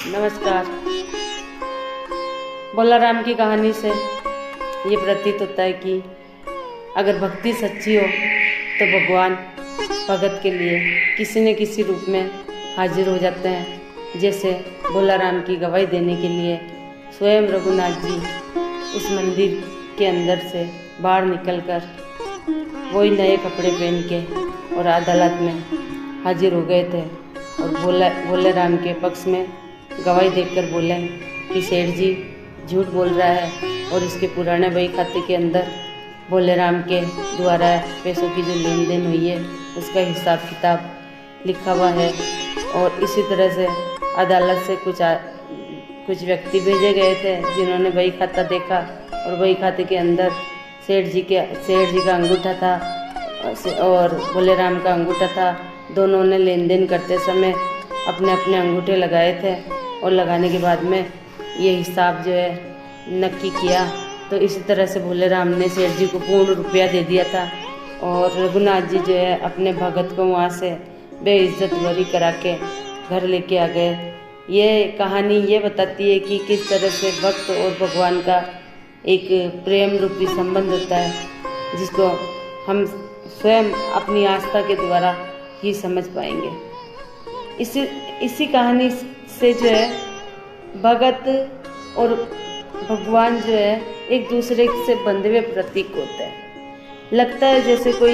नमस्कार। बोलाराम की कहानी से ये प्रतीत होता है कि अगर भक्ति सच्ची हो तो भगवान भगत के लिए किसी न किसी रूप में हाजिर हो जाते हैं। जैसे बोलाराम की गवाही देने के लिए स्वयं रघुनाथ जी उस मंदिर के अंदर से बाहर निकलकर वही नए कपड़े पहन के और अदालत में हाजिर हो गए थे और बोलाराम के पक्ष में गवाही देकर बोले कि सेठ जी झूठ बोल रहा है और इसके पुराने बही खाते के अंदर बोलाराम के द्वारा पैसों की जो लेन देन हुई है उसका हिसाब किताब लिखा हुआ है। और इसी तरह से अदालत से कुछ व्यक्ति भेजे गए थे जिन्होंने बही खाता देखा और बही खाते के अंदर सेठ जी का अंगूठा था और बोलाराम का अंगूठा था। दोनों ने लेन देन करते समय अपने अपने अंगूठे लगाए थे और लगाने के बाद में ये हिसाब जो है नक्की किया। तो इसी तरह से बोलाराम ने सेठ जी को पूर्ण रुपया दे दिया था और रघुनाथ जी जो है अपने भगत को वहाँ से बेइज्जत बरी करा के घर लेके आ गए। ये कहानी ये बताती है कि किस तरह से भक्त और भगवान का एक प्रेम रूपी संबंध होता है जिसको हम स्वयं अपनी आस्था के द्वारा ही समझ पाएंगे। इसी कहानी से जो है भगत और भगवान जो है एक दूसरे से बंधे हुए प्रतीक होते हैं। लगता है जैसे कोई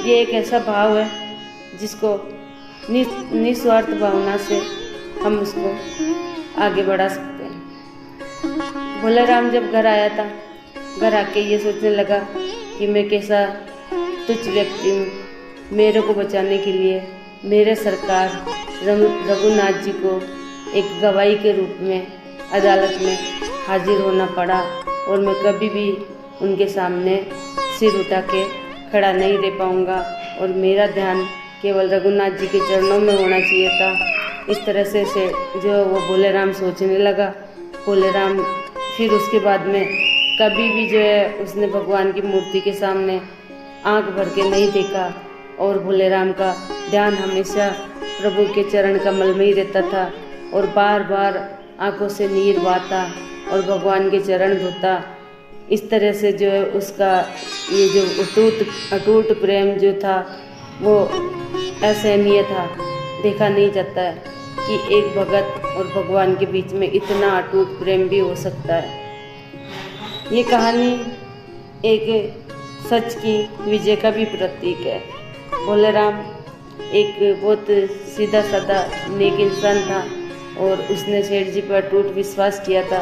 ये एक ऐसा भाव है जिसको निस्वार्थ भावना से हम उसको आगे बढ़ा सकते हैं। बोलाराम जब घर आया था, घर आके ये सोचने लगा कि मैं कैसा तुच्छ व्यक्ति हूँ, मेरे को बचाने के लिए मेरे सरकार रघुनाथ जी को एक गवाही के रूप में अदालत में हाजिर होना पड़ा और मैं कभी भी उनके सामने सिर उठा के खड़ा नहीं रह पाऊँगा और मेरा ध्यान केवल रघुनाथ जी के चरणों में होना चाहिए था। इस तरह से जो वो बोलाराम सोचने लगा। बोलाराम फिर उसके बाद में कभी भी जो है उसने भगवान की मूर्ति के सामने आंख भर के नहीं देखा और बोलाराम का ध्यान हमेशा प्रभु के चरण कमल में ही रहता था और बार बार आंखों से नीर बहाता और भगवान के चरण धोता। इस तरह से जो है उसका ये जो अटूट प्रेम जो था वो असहनीय था। देखा नहीं जाता है कि एक भगत और भगवान के बीच में इतना अटूट प्रेम भी हो सकता है। ये कहानी एक सच की विजय का भी प्रतीक है। बोलाराम एक बहुत सीधा साधा नेक इंसान था और उसने सेठ जी पर अटूट विश्वास किया था,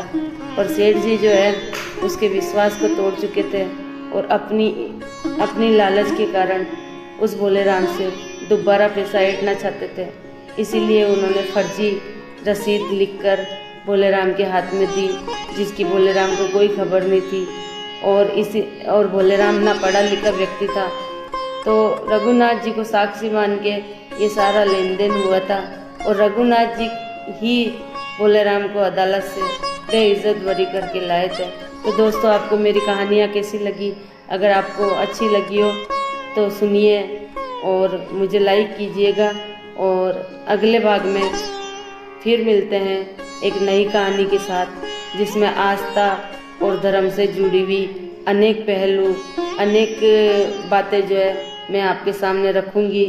पर सेठ जी जो है उसके विश्वास को तोड़ चुके थे और अपनी लालच के कारण उस बोलाराम से दोबारा पैसा ऐंठना चाहते थे। इसीलिए उन्होंने फर्जी रसीद लिखकर बोलाराम के हाथ में दी जिसकी बोलाराम को कोई खबर नहीं थी और बोलाराम ना पढ़ा लिखा व्यक्ति था। तो रघुनाथ जी को साक्षी मान के ये सारा लेन देन हुआ था और रघुनाथ जी ही बोलाराम को अदालत से बेइज्जत बरी करके लाए थे। तो दोस्तों, आपको मेरी कहानियाँ कैसी लगी? अगर आपको अच्छी लगी हो तो सुनिए और मुझे लाइक कीजिएगा और अगले भाग में फिर मिलते हैं एक नई कहानी के साथ जिसमें आस्था और धर्म से जुड़ी हुई अनेक पहलू, अनेक बातें जो है मैं आपके सामने रखूंगी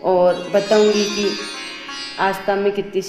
और बताऊंगी कि आस्था में कितनी